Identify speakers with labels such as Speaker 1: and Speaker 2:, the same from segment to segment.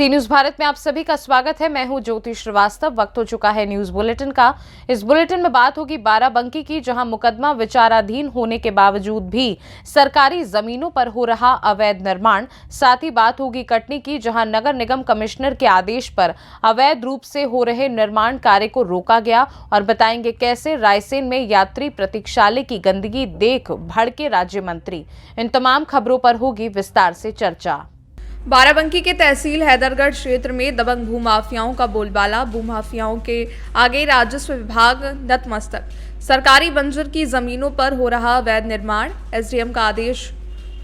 Speaker 1: सी news Bharat में आप सभी का स्वागत है। मैं हूं ज्योति श्रीवास्तव। वक्त हो चुका है न्यूज बुलेटिन का। इस बुलेटिन में बात होगी बाराबंकी की, जहां मुकदमा विचाराधीन होने के बावजूद भी सरकारी जमीनों पर हो रहा अवैध निर्माण। साथ ही बात होगी कटनी की, जहां नगर निगम कमिश्नर के आदेश पर अवैध रूप से हो रहे निर्माण कार्य को रोका गया। और बताएंगे कैसे रायसेन में यात्री प्रतीक्षालय की गंदगी देख भड़के राज्य मंत्री। इन तमाम खबरों पर होगी विस्तार से चर्चा।
Speaker 2: बाराबंकी के तहसील हैदरगढ़ क्षेत्र में दबंग भूमाफियाओं का बोलबाला। भूमाफियाओं के आगे राजस्व विभाग नतमस्तक। सरकारी बंजर की जमीनों पर हो रहा अवैध निर्माण, एसडीएम का आदेश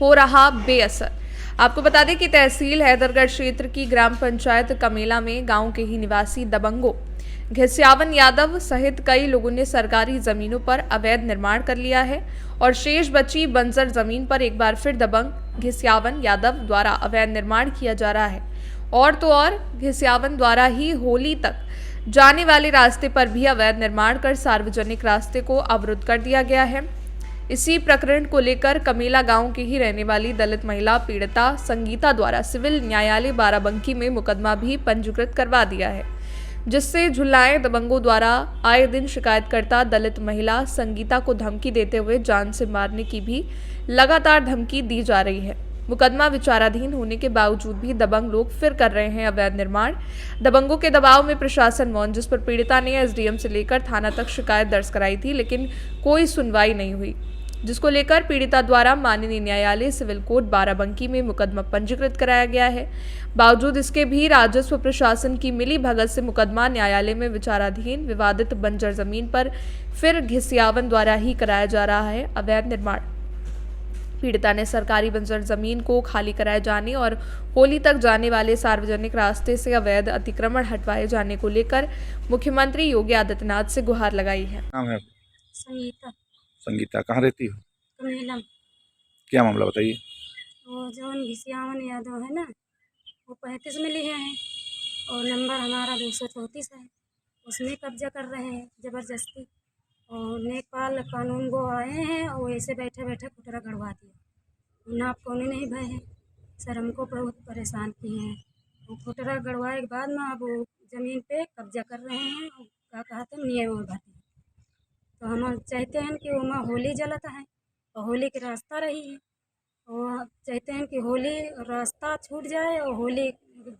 Speaker 2: हो रहा बेअसर। आपको बता दें कि तहसील हैदरगढ़ क्षेत्र की ग्राम पंचायत कमेला में गांव के ही निवासी दबंगों घिस्यावन यादव सहित कई लोगों ने सरकारी जमीनों पर अवैध निर्माण कर लिया है और शेष बची बंजर जमीन पर एक बार फिर दबंग घिस्यावन यादव द्वारा अवैध निर्माण किया जा रहा है। और तो और घिस्यावन द्वारा ही होली तक जाने वाले रास्ते पर भी अवैध निर्माण कर सार्वजनिक रास्ते को अवरुद्ध कर दिया गया है। इसी प्रकरण को लेकर कमेला गांव की ही रहने वाली दलित महिला पीड़िता संगीता द्वारा सिविल न्यायालय बाराबंकी में मुकदमा भी पंजीकृत करवा दिया है, जिससे झुल्लाए दबंगों द्वारा आए दिन शिकायतकर्ता दलित महिला संगीता को धमकी देते हुए जान से मारने की भी लगातार धमकी दी जा रही है। मुकदमा विचाराधीन होने के बावजूद भी दबंग लोग फिर कर रहे हैं अवैध निर्माण। दबंगों के दबाव में प्रशासन मौन, जिस पर पीड़िता ने एसडीएम से लेकर थाना तक शिकायत दर्ज कराई थी, लेकिन कोई सुनवाई नहीं हुई, जिसको लेकर पीड़िता द्वारा माननीय न्यायालय सिविल कोर्ट बाराबंकी में मुकदमा पंजीकृत कराया गया है। बावजूद इसके भी राजस्व प्रशासन की मिली भगत से मुकदमा न्यायालय में विचाराधीन। विवादित बंजर जमीन पर फिर घिस्यावन द्वारा ही कराया जा रहा है अवैध निर्माण। पीड़िता ने सरकारी बंजर जमीन को खाली कराए जाने और होली तक जाने वाले सार्वजनिक रास्ते से अवैध अतिक्रमण हटवाए जाने को लेकर मुख्यमंत्री योगी आदित्यनाथ से गुहार लगाई है।
Speaker 3: नाम है
Speaker 4: संगीता।
Speaker 3: संगीता, कहाँ रहती हो?
Speaker 4: कमेला।
Speaker 3: क्या मामला बताइए।
Speaker 4: वो जौन घिस्यावन यादव है ना, वो 35 में लिए हैं और नंबर हमारा 234 है। उसमें कब्जा कर रहे हैं ज़बरदस्ती। और नेपाल कानून वो आए हैं और ऐसे बैठे बैठे खुटरा गड़वा दिया। ना कोने नहीं भय है सर, हमको बहुत परेशान किए हैं। वो खुटरा गड़वाए के बाद में अब वो ज़मीन पे कब्जा कर रहे हैं और क्या कहते हैं नियम भरते हैं। तो हम चाहते हैं कि वहाँ होली जलता है और होली के रास्ता रही है, और चाहते हैं कि होली रास्ता छूट जाए और होली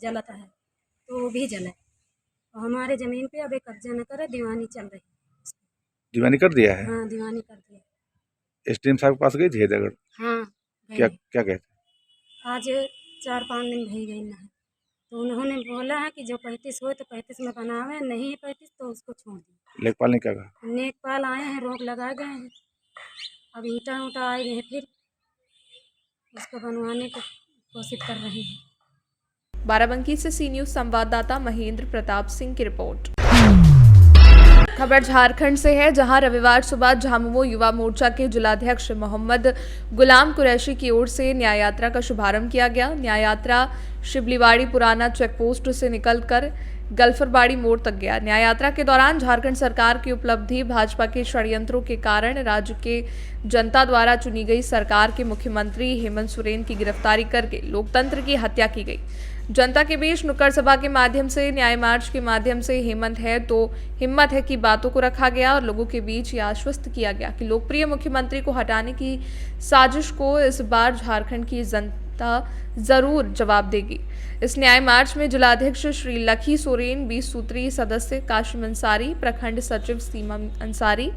Speaker 4: जलता है तो वो भी जले और हमारे ज़मीन पे अब कब्जा न करे। दीवानी चल रही है।
Speaker 3: दीवानी कर दिया है?
Speaker 4: हाँ, दीवानी कर दिया।
Speaker 3: एसडीएम साहब के पास गई थी हैदरगढ़?
Speaker 4: हाँ,
Speaker 3: क्या क्या कहते?
Speaker 4: आज 4-5 दिन भई गई ना, तो उन्होंने बोला है कि जो 35 हो तो 35 में बनावे, नहीं है 35 तो उसको छोड़ दिए।
Speaker 3: लेखपाल ने क्या कहा?
Speaker 4: लेखपाल आए हैं, रोक लगा गए हैं। अब ईंटा ऊँटा आए हैं, फिर उसको बनवाने की कोशिश कर रहे हैं।
Speaker 2: बाराबंकी से सी न्यूज संवाददाता महेंद्र प्रताप सिंह की रिपोर्ट। खबर झारखंड से है, जहां रविवार सुबह झामुमो युवा मोर्चा के जिलाध्यक्ष मोहम्मद गुलाम कुरैशी की ओर से न्याय यात्रा का शुभारंभ किया गया। न्याय यात्रा शिबलीवाड़ी पुराना चेकपोस्ट से निकलकर गल्फरबाड़ी मोड़ तक गया। न्याय यात्रा के दौरान झारखंड सरकार की उपलब्धि, भाजपा के षड्यंत्रों के कारण राज्य के जनता द्वारा चुनी गई सरकार के मुख्यमंत्री हेमंत सोरेन की गिरफ्तारी करके लोकतंत्र की हत्या की गई। जनता के बीच नुक्कड़ सभा के माध्यम से, न्याय मार्च के माध्यम से हेमंत है तो हिम्मत है की बातों को रखा गया और लोगों के बीच ये आश्वस्त किया गया कि लोकप्रिय मुख्यमंत्री को हटाने की साजिश को इस बार झारखंड की जनता जरूर जवाब देगी। इस न्याय मार्च में जिलाध्यक्ष श्री लखी सोरेन, 20 सूत्री सदस्य काशिम अंसारी, प्रखंड सचिव सीमा अंसारी,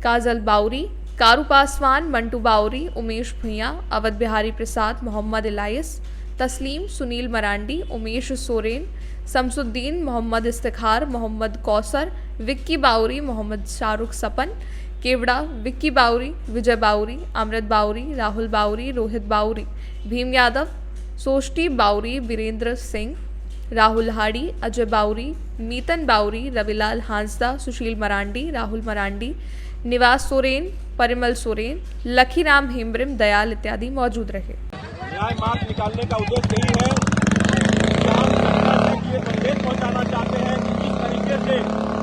Speaker 2: काजल बाउरी, कारू पासवान, मंटू बाउरी, उमेश भुइया, अवध बिहारी प्रसाद, मोहम्मद इलायस, तस्लीम, सुनील मरांडी, उमेश सोरेन, शमसुद्दीन, मोहम्मद इस्तिखार, मोहम्मद कौसर, विक्की बाउरी, मोहम्मद शाहरुख सपन, केवड़ा, विक्की बाउरी, विजय बाउरी, अमृत बाउरी, राहुल बाउरी, रोहित बाउरी, भीम यादव, सोष्टी बाउरी, वीरेंद्र सिंह, राहुल हाड़ी, अजय बाउरी, मीतन बाउरी, रविलाल हांसदा, सुशील मरांडी, राहुल मरांडी, निवास सोरेन, परिमल सोरेन, लखीराम हेम्ब्रिम, दयाल इत्यादि मौजूद रहे।
Speaker 5: न्याय मार्च निकालने का उद्देश्य यही है कि हम सरकार तक ये संदेश पहुंचाना चाहते हैं कि जिस तरीके से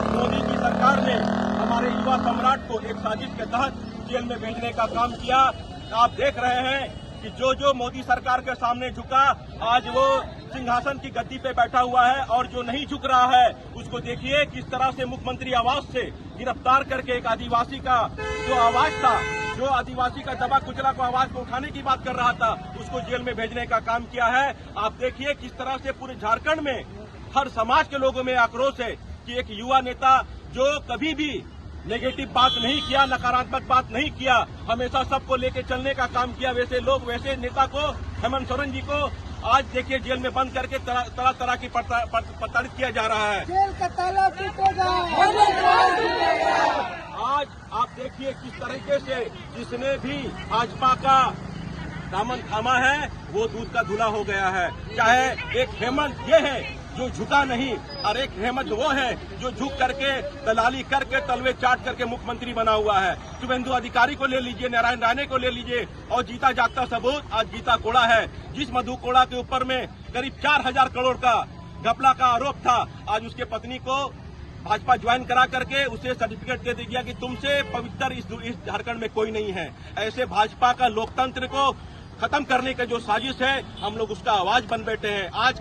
Speaker 5: मोदी की सरकार ने हमारे युवा सम्राट को एक साजिश के तहत जेल में भेजने का काम किया, आप देख रहे हैं कि जो जो मोदी सरकार के सामने झुका आज वो सिंहासन की गद्दी पे बैठा हुआ है, और जो नहीं झुक रहा है उसको देखिए किस तरह से मुख्यमंत्री आवास से गिरफ्तार करके एक आदिवासी का जो आवाज था, जो आदिवासी का दबा कुचला को आवाज को उठाने की बात कर रहा था, उसको जेल में भेजने का काम किया है। आप देखिए किस तरह से पूरे झारखंड में हर समाज के लोगों में आक्रोश है कि एक युवा नेता जो कभी भी नेगेटिव बात नहीं किया, नकारात्मक बात नहीं किया, हमेशा सबको लेके चलने का काम किया, वैसे नेता को हेमंत सोरेन जी को आज देखिए जेल में बंद करके तरह तरह की प्रताड़ित किया जा रहा है।
Speaker 6: जेल का ताला टूटेगा।
Speaker 5: आज आप देखिए किस तरीके से जिसने भी भाजपा का दामन थामा है वो दूध का धुला हो गया है। चाहे एक हेमंत ये है जो झुका नहीं, और एक हेमंत वो है जो झुक करके दलाली करके तलवे चाट करके मुख्यमंत्री बना हुआ है। शुभेंदु अधिकारी को ले लीजिए, नारायण राणे को ले लीजिए, और जीता जागता सबूत आज गीता कोड़ा है, जिस मधु कोड़ा के ऊपर में करीब 4000 करोड़ का घपला का आरोप था। आज उसके पत्नी को भाजपा ज्वाइन करा करके उसे सर्टिफिकेट दे दिया कि तुमसे पवित्र इस झारखंड में कोई नहीं है। ऐसे भाजपा का लोकतंत्र को खत्म करने का जो साजिश है, हम लोग उसका आवाज बन बैठे हैं। आज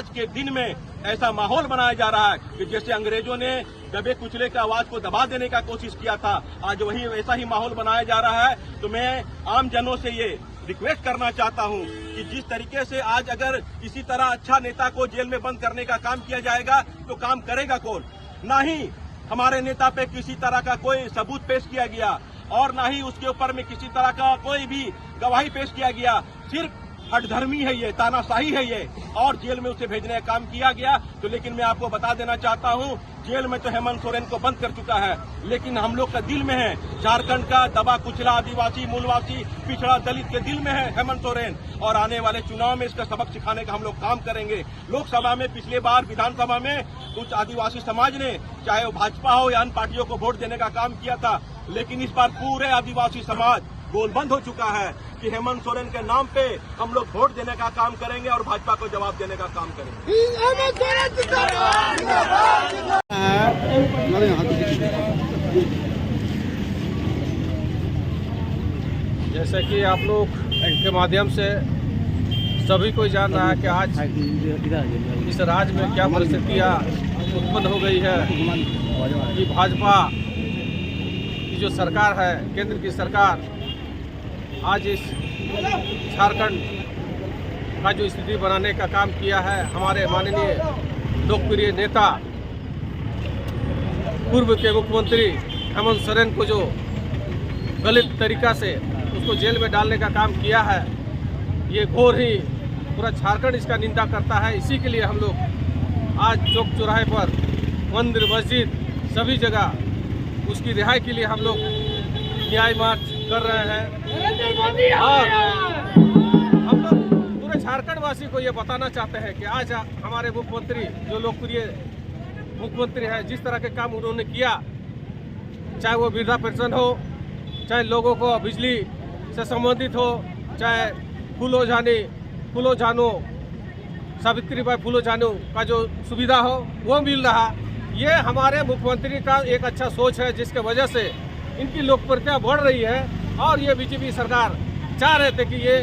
Speaker 5: के दिन में ऐसा माहौल बनाया जा रहा है कि जैसे अंग्रेजों ने दबे कुचले के आवाज को दबा देने का कोशिश किया था, आज वही वैसा ही माहौल बनाया जा रहा है। तो मैं आम जनों से ये रिक्वेस्ट करना चाहता हूं कि जिस तरीके से आज अगर इसी तरह अच्छा नेता को जेल में बंद करने का काम किया जाएगा तो काम करेगा कौन? ना ही हमारे नेता पे किसी तरह का कोई सबूत पेश किया गया, और ना ही उसके ऊपर में किसी तरह का कोई भी गवाही पेश किया गया। सिर्फ हठधर्मी है ये, तानाशाही है ये, और जेल में उसे भेजने का काम किया गया। तो लेकिन मैं आपको बता देना चाहता हूं, जेल में तो हेमंत सोरेन को बंद कर चुका है, लेकिन हम लोग का दिल में है झारखंड का दबा कुचला आदिवासी, मूलवासी, पिछड़ा दलित के दिल में है हेमंत सोरेन। और आने वाले चुनाव में इसका सबक सिखाने का हम लोग काम करेंगे। लोकसभा में पिछले बार विधानसभा में कुछ आदिवासी समाज ने, चाहे वो भाजपा हो या अन्य पार्टियों को वोट देने का काम किया था, लेकिन इस बार पूरे आदिवासी समाज गोलबंद हो चुका है कि हेमंत सोरेन के नाम पे हम लोग वोट देने का काम करेंगे और भाजपा को जवाब देने का काम करेंगे।
Speaker 7: जैसे कि आप लोग के माध्यम से सभी कोई जान रहा है कि आज इस राज्य में क्या परिस्थितियाँ उत्पन्न हो गई है कि भाजपा की जो सरकार है, केंद्र की सरकार, आज इस झारखंड का जो स्थिति बनाने का काम किया है। हमारे माननीय लोकप्रिय नेता पूर्व के मुख्यमंत्री हेमंत सोरेन को जो गलत तरीका से उसको जेल में डालने का काम किया है, ये घोर ही पूरा झारखंड इसका निंदा करता है। इसी के लिए हम लोग आज चौक चौराहे पर, मंदिर, मस्जिद, सभी जगह उसकी रिहाई के लिए हम लोग न्याय मार्च कर रहे हैं। और हम लोग पूरे झारखंड वासी को ये बताना चाहते हैं कि आज हमारे मुख्यमंत्री, जो लोकप्रिय मुख्यमंत्री है, जिस तरह के काम उन्होंने किया, चाहे वो वृद्धा पेंशन हो, चाहे लोगों को बिजली से संबंधित हो, चाहे फूलो जानो सावित्रीबाई फूलो जानो का जो सुविधा हो वो मिल रहा। ये हमारे मुख्यमंत्री का एक अच्छा सोच है, जिसके वजह से इनकी लोकप्रियता बढ़ रही है। और ये बीजेपी सरकार चाह रहे थे कि ये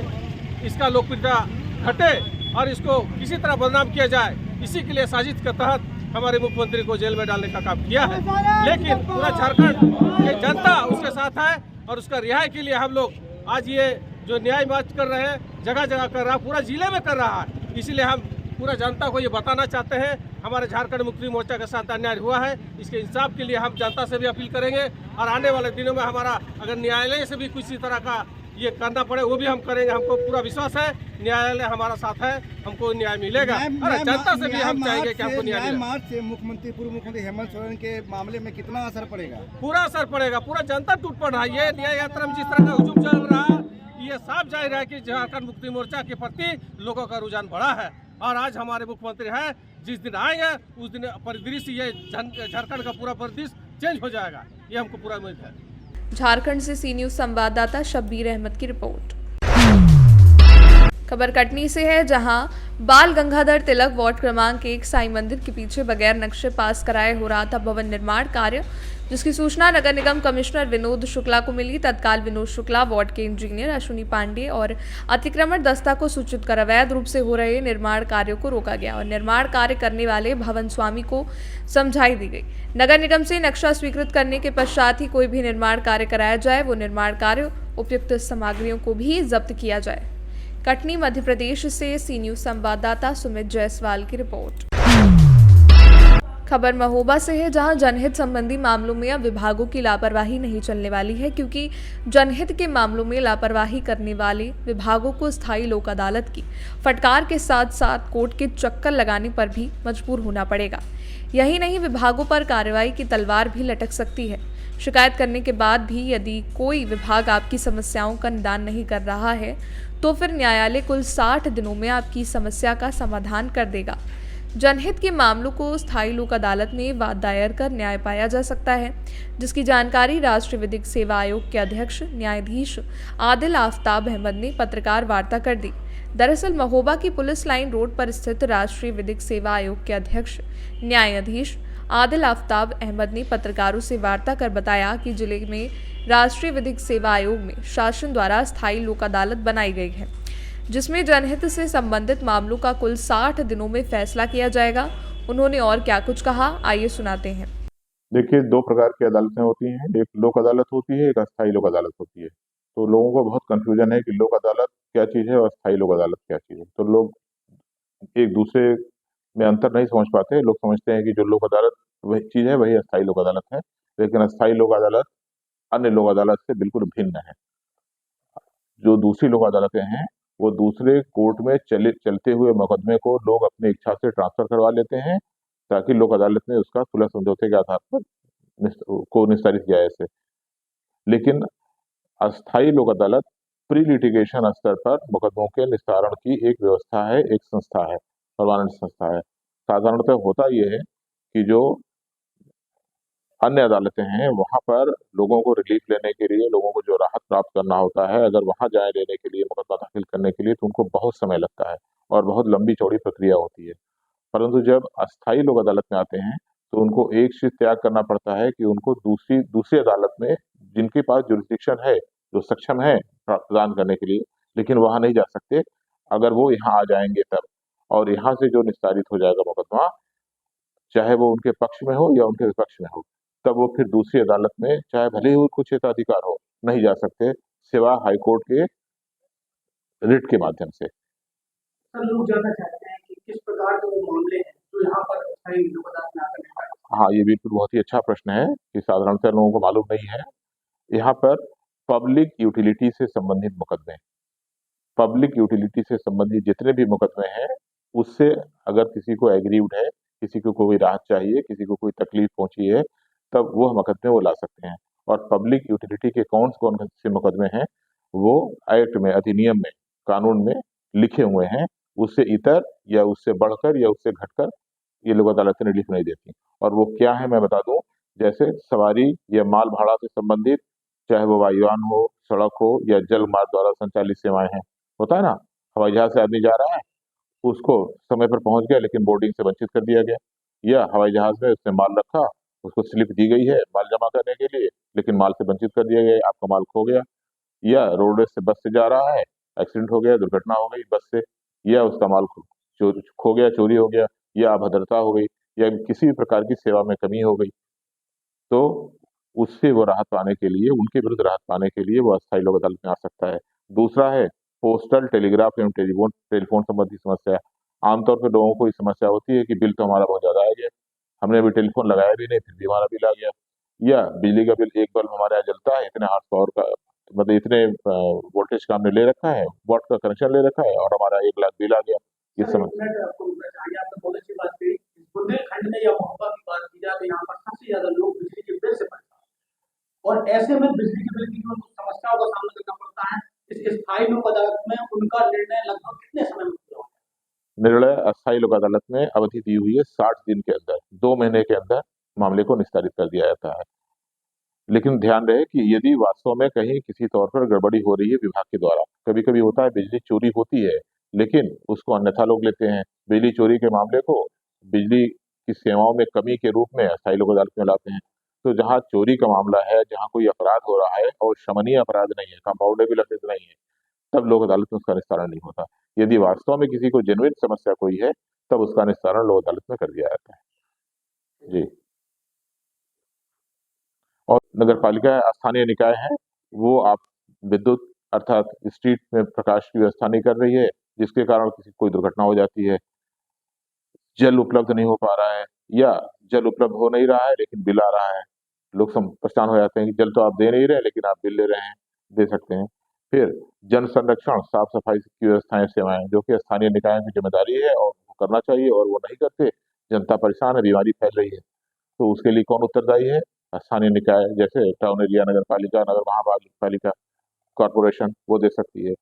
Speaker 7: इसका लोकप्रियता घटे और इसको किसी तरह बदनाम किया जाए। इसी के लिए साजिश के तहत हमारे मुख्यमंत्री को जेल में डालने का काम किया है। लेकिन पूरा झारखंड की जनता उसके साथ है और उसका रिहाई के लिए हम लोग आज ये जो न्याय मार्च कर रहे हैं, जगह जगह कर रहा है, पूरा जिले में कर रहा है। इसलिए हम पूरा जनता को ये बताना चाहते हैं, हमारे झारखंड मुक्ति मोर्चा के साथ अन्याय हुआ है, इसके इंसाफ के लिए हम जनता से भी अपील करेंगे। और आने वाले दिनों में हमारा अगर न्यायालय से भी किसी तरह का ये करना पड़े वो भी हम करेंगे। हमको पूरा विश्वास है न्यायालय हमारा साथ है, हमको न्याय मिलेगा। और जनता से भी हम चाहेंगे कि हमको न्याय मिले।
Speaker 6: मार्च से मुख्यमंत्री, पूर्व मुख्यमंत्री हेमंत सोरेन के मामले में कितना असर पड़ेगा?
Speaker 7: पूरा असर पड़ेगा, पूरा जनता टूट पड़ रहा है। ये न्याय यात्रा में जिस तरह का हुजूम चल रहा है, ये साफ जाहिर है कि झारखंड मुक्ति मोर्चा के प्रति लोगों का रुझान बढ़ा है। और आज हमारे मुख्यमंत्री हैं, जिस दिन आएंगे उस दिन परिदृश्य ये झारखंड का पूरा परिदृश्य चेंज हो जाएगा, ये हमको पूरा उम्मीद है।
Speaker 2: झारखंड से सी न्यूज संवाददाता शब्बीर अहमद की रिपोर्ट। खबर कटनी से है, जहां बाल गंगाधर तिलक वार्ड क्रमांक 1 साईं मंदिर के पीछे बगैर नक्शे पास कराए हो रहा था भवन निर्माण कार्य। जिसकी सूचना नगर निगम कमिश्नर विनोद शुक्ला को मिली। तत्काल विनोद शुक्ला, वार्ड के इंजीनियर अश्विनी पांडे और अतिक्रमण दस्ता को सूचित कर अवैध रूप से हो रहे निर्माण कार्यों को रोका गया और निर्माण कार्य करने वाले भवन स्वामी को समझाई दी गई। नगर निगम से नक्शा स्वीकृत करने के पश्चात ही कोई भी निर्माण कार्य कराया जाए, वो निर्माण कार्य उपयुक्त सामग्रियों को भी जब्त किया जाए। कटनी, मध्य प्रदेश से सी न्यूज संवाददाता सुमित जायसवाल की रिपोर्ट। खबर महोबा से है, जहां जनहित संबंधी मामलों में अब विभागों की लापरवाही नहीं चलने वाली है, क्योंकि जनहित के मामलों में लापरवाही करने वाले विभागों को स्थायी लोक अदालत की फटकार के साथ साथ कोर्ट के चक्कर लगाने पर भी मजबूर होना पड़ेगा। यही नहीं, विभागों पर कार्रवाई की तलवार भी लटक सकती है। शिकायत करने के बाद भी यदि कोई विभाग आपकी समस्याओं का निदान नहीं कर रहा है, तो फिर न्यायालय कुल 60 दिनों में आपकी समस्या का समाधान कर देगा। जनहित के मामलों को स्थायी लोक अदालत में वाद दायर कर न्याय पाया जा सकता है, जिसकी जानकारी राष्ट्रीय विधिक सेवा आयोग के अध्यक्ष न्यायाधीश आदिल आफ्ताब अहमद ने पत्रकार वार्ता कर दी। दरअसल महोबा की पुलिस लाइन रोड पर स्थित राष्ट्रीय विधिक सेवा आयोग के अध्यक्ष न्यायाधीश आदिल आफ्ताब अहमद ने पत्रकारों से वार्ता कर बताया कि जिले में राष्ट्रीय विधिक सेवा आयोग में शासन द्वारा स्थायी लोक अदालत बनाई गई है, जिसमें जनहित से संबंधित मामलों का कुल 60 दिनों में फैसला किया जाएगा। उन्होंने और क्या कुछ कहा, आइए सुनाते हैं।
Speaker 8: देखिए, दो प्रकार की अदालतें होती हैं, एक लोक अदालत होती है, एक अस्थायी लोक अदालत होती है। तो लोगों को बहुत कंफ्यूजन है कि लोक अदालत क्या चीज़ है और अस्थायी लोक अदालत क्या चीज़ है। तो लोग एक दूसरे में अंतर नहीं समझ पाते। लोग समझते हैं कि जो लोक अदालत वही चीज़ है, वही अस्थायी लोक अदालत है, लेकिन अस्थायी लोक अदालत अन्य लोक अदालत से बिल्कुल भिन्न है। जो दूसरी लोक अदालतें हैं, वो दूसरे कोर्ट में चलते हुए मुकदमे को लोग अपनी इच्छा से ट्रांसफर करवा लेते हैं, ताकि लोक अदालत में उसका खुला समझौते के आधार पर निस्तारित किया जाए इसे। लेकिन अस्थायी लोक अदालत प्री लिटिगेशन स्तर पर मुकदमों के निस्तारण की एक व्यवस्था है, एक संस्था है, परमानेंट संस्था है। साधारणतः होता यह है कि जो अन्य अदालतें हैं, वहां पर लोगों को रिलीफ लेने के लिए, लोगों को जो राहत प्राप्त करना होता है, अगर वहां जाए लेने के लिए, मुकदमा दाखिल करने के लिए, तो उनको बहुत समय लगता है और बहुत लंबी चौड़ी प्रक्रिया होती है। परंतु जब अस्थायी लोक अदालत में आते हैं, तो उनको एक चीज त्याग करना पड़ता है कि उनको दूसरी अदालत में, जिनके पास जुरिस्डिक्शन है, जो सक्षम है प्रदान करने के लिए, लेकिन वहां नहीं जा सकते। अगर वो यहाँ आ जाएंगे तब, और यहाँ से जो निस्तारित हो जाएगा मुकदमा, चाहे वो उनके पक्ष में हो या उनके विपक्ष में हो, तब वो फिर दूसरी अदालत में, चाहे भले ही उनको क्षेत्राधिकार हो, नहीं जा सकते, सिवा हाईकोर्ट के रिट के माध्यम से।
Speaker 9: सर, लोग जानना चाहते हैं कि किस प्रकार के वो मामले हैं जो यहाँ पर अस्थायी लोक अदालत में आकर निपटाए।
Speaker 8: हाँ, ये बिल्कुल बहुत ही अच्छा प्रश्न है कि साधारणतः लोगों को मालूम नहीं है। यहाँ पर पब्लिक यूटिलिटी से संबंधित मुकदमे, पब्लिक यूटिलिटी से संबंधित जितने भी मुकदमे हैं, उससे अगर किसी को एग्रीव्ड है, किसी को कोई राहत चाहिए, किसी को कोई तकलीफ पहुंची है, तब वह मुकदमे वो ला सकते हैं। और पब्लिक यूटिलिटी के कौन से मुकदमे हैं, वो एक्ट में, अधिनियम में, कानून में लिखे हुए हैं। उससे इतर या उससे बढ़कर या उससे घटकर ये लोक अदालतें रिलीफ नहीं देती। और वो क्या है मैं बता दूं, जैसे सवारी या माल भाड़ा से संबंधित, चाहे वो वायुयान हो, सड़क हो या जल मार्ग द्वारा संचालित सेवाएं हैं। होता है ना, हवाई जहाज से आदमी जा रहा है, उसको समय पर पहुंच गया लेकिन बोर्डिंग से वंचित कर दिया गया, या हवाई जहाज में उसने माल रखा, उसको स्लिप दी गई है माल जमा करने के लिए, लेकिन माल से वंचित कर दिया गया, आपका माल खो गया। या रोडवेज से बस से जा रहा है, एक्सीडेंट हो गया, दुर्घटना हो गई बस से, या उसका माल खो गया, चोरी हो गया, या अभद्रता हो गई, या किसी भी प्रकार की सेवा में कमी हो गई, तो उससे वो राहत पाने के लिए, उनके विरुद्ध राहत पाने के लिए वो अस्थायी लोक अदालत में आ सकता है। दूसरा है पोस्टल, टेलीग्राफ एवं टेलीफोन संबंधी समस्या। आमतौर पर लोगों को ये समस्या होती है कि बिल तो हमारा बहुत ज्यादा आ गया, हमने अभी टेलीफोन लगाया भी नहीं, फिर भी हमारा बिल आ गया। या बिजली का बिल, एक बल्ब हमारे यहाँ जलता है, इतने 800 पावर का, मतलब इतने वोल्टेज का हमने ले रखा है, वाट का कनेक्शन ले रखा है, और हमारा 1 लाख बिल आ गया। ये समस्या
Speaker 9: बुंदेलखंड में या महोबा की बात की जाए तो यहाँ पर सबसे ज्यादा लोग बिजली के बिल से परेशान, और ऐसे में बिजली के बिल की जो समस्याओं का सामना करना पड़ता है, इस स्थायी लोक अदालत में उनका निर्णय लगभग कितने समय में होता है?
Speaker 8: निर्णय अस्थायी लोक अदालत में अवधि दी हुई है 60 दिन के अंदर, 2 महीने के अंदर मामले को निस्तारित कर दिया जाता है। लेकिन ध्यान रहे कि यदि वास्तव में कहीं किसी तौर पर गड़बड़ी हो रही है विभाग के द्वारा, कभी कभी होता है बिजली चोरी होती है, लेकिन उसको अन्यथा लोग लेते हैं, बिजली चोरी के मामले को बिजली की सेवाओं में कमी के रूप में अस्थायी लोक अदालत में लाते हैं। तो जहाँ चोरी का मामला है, जहाँ कोई अपराध हो रहा है और शमनीय अपराध नहीं है, कंपाउंडेबल ऑफेंस नहीं है, तब लोक अदालत में उसका निस्तारण नहीं होता। यदि वास्तव में किसी को जेन्युइन समस्या कोई है, तब उसका निस्तारण लोक अदालत में कर दिया जाता है। जी। और नगर पालिका स्थानीय निकाय है, वो आप विद्युत अर्थात स्ट्रीट में प्रकाश की व्यवस्था नहीं कर रही है, जिसके कारण किसी कोई दुर्घटना हो जाती है। जल उपलब्ध नहीं हो पा रहा है या जल उपलब्ध हो नहीं रहा है लेकिन बिल आ रहा है, लोग परेशान हो जाते हैं कि जल तो आप दे नहीं रहे लेकिन आप बिल ले रहे हैं, दे सकते हैं। फिर जन संरक्षण, साफ सफाई की व्यवस्थाएं, सेवाएं, जो कि स्थानीय निकायों की जिम्मेदारी है और वो करना चाहिए और वो नहीं करते, जनता परेशान है, बीमारी फैल रही है, तो उसके लिए कौन उत्तरदायी है? स्थानीय निकाय, जैसे टाउन एरिया नगर पालिका, नगर महानगर पालिका, कॉर्पोरेशन, वो दे सकती है।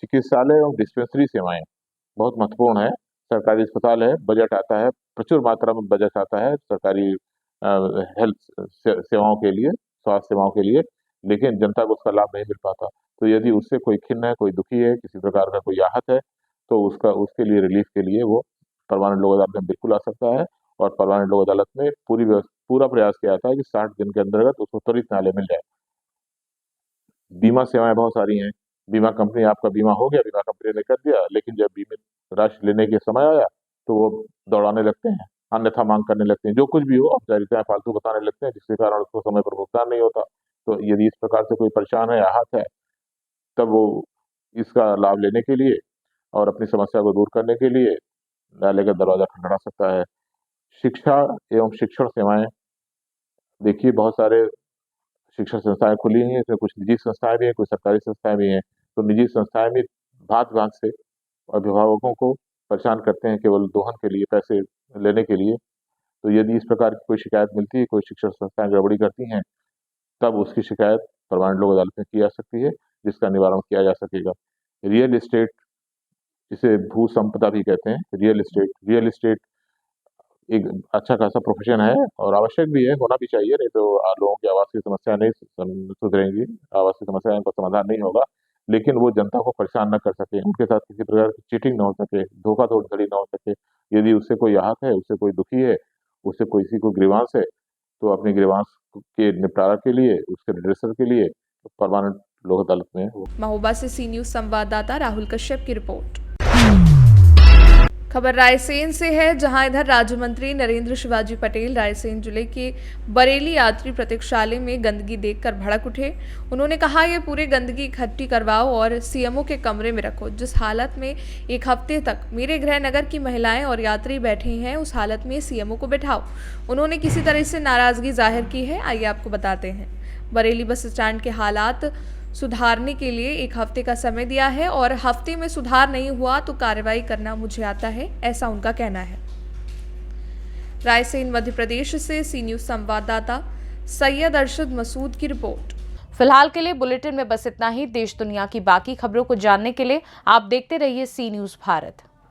Speaker 8: चिकित्सालय और डिस्पेंसरी सेवाएं बहुत महत्वपूर्ण है। सरकारी अस्पताल है, बजट आता है, प्रचुर मात्रा में बजट आता है सरकारी हेल्थ सेवाओं के लिए, स्वास्थ्य सेवाओं के लिए, लेकिन जनता को उसका लाभ नहीं मिल पाता। तो यदि उससे कोई खिन्न है, कोई दुखी है, किसी प्रकार का कोई आहत है, तो उसके लिए रिलीफ के लिए वो परमानेंट लोक अदालत में बिल्कुल आ सकता है। और परमानेंट लोक अदालत में पूरा प्रयास किया जाता है कि 60 दिन के अंतर्गत उसको त्वरित न्यायालय मिल जाए। बीमा सेवाएं बहुत सारी हैं। बीमा कंपनी, आपका बीमा हो गया, बीमा कंपनी ने कर दिया, लेकिन जब बीमे राशि लेने के समय आया तो वो दौड़ाने लगते हैं, अन्यथा मांग करने लगते हैं, जो कुछ भी हो औपचारिकताएं फालतू बताने लगते हैं, जिसके कारण उसको समय पर भुगतान नहीं होता। तो यदि इस प्रकार से कोई परेशान है, आहत है, तब वो इसका लाभ लेने के लिए और अपनी समस्या को दूर करने के लिए न्यायालय का दरवाजा खटखटा सकता है। शिक्षा एवं शिक्षण सेवाएं, देखिए बहुत सारे शिक्षण संस्थाएं खुली हैं, इसमें कुछ निजी संस्थाएं भी हैं, कुछ सरकारी संस्थाएं भी हैं। तो निजी संस्थाएं भी भांत से अभिभावकों को परेशान करते हैं केवल दोहन के लिए, पैसे लेने के लिए। तो यदि इस प्रकार की कोई शिकायत मिलती है, कोई शिक्षण संस्थाएं गड़बड़ी करती हैं, तब उसकी शिकायत परमानेंट लोक अदालत में की जा सकती है, जिसका निवारण किया जा सकेगा। रियल एस्टेट, जिसे भू संपदा भी कहते हैं, रियल एस्टेट एक अच्छा खासा प्रोफेशन है और आवश्यक भी है, होना भी चाहिए, नहीं तो लोगों की आवास की समस्या नहीं सुधरेंगी, आवास की समस्या का समाधान नहीं होगा। लेकिन वो जनता को परेशान न कर सके, उनके साथ किसी प्रकार की चीटिंग न हो सके, धोखाधड़ी न हो सके। यदि उससे कोई आहत है, उससे कोई दुखी है, उससे किसी को ग्रीवांस है, तो अपनी ग्रीवांस के निपटारा के लिए, उसके रिड्रेसल के लिए परमानेंट लोक अदालत में वो।
Speaker 2: महोबा से सी न्यूज संवाददाता राहुल कश्यप की रिपोर्ट। खबर रायसेन से है, जहां इधर राज्य मंत्री नरेंद्र शिवाजी पटेल रायसेन जिले के बरेली यात्री प्रतीक्षालय में गंदगी देखकर भड़क उठे। उन्होंने कहा, ये पूरे गंदगी इकट्ठी करवाओ और सीएमओ के कमरे में रखो। जिस हालत में एक हफ्ते तक मेरे गृह नगर की महिलाएं और यात्री बैठे हैं, उस हालत में सीएमओ को बैठाओ। उन्होंने किसी तरह से नाराजगी जाहिर की है। आइए आपको बताते हैं। बरेली बस स्टैंड के हालात सुधारने के लिए एक हफ्ते का समय दिया है और हफ्ते में सुधार नहीं हुआ तो कार्रवाई करना मुझे आता है, ऐसा उनका कहना है। रायसेन मध्य प्रदेश से सी न्यूज संवाददाता सैयद अरशद मसूद की रिपोर्ट।
Speaker 1: फिलहाल के लिए बुलेटिन में बस इतना ही। देश दुनिया की बाकी खबरों को जानने के लिए आप देखते रहिए सी न्यूज भारत।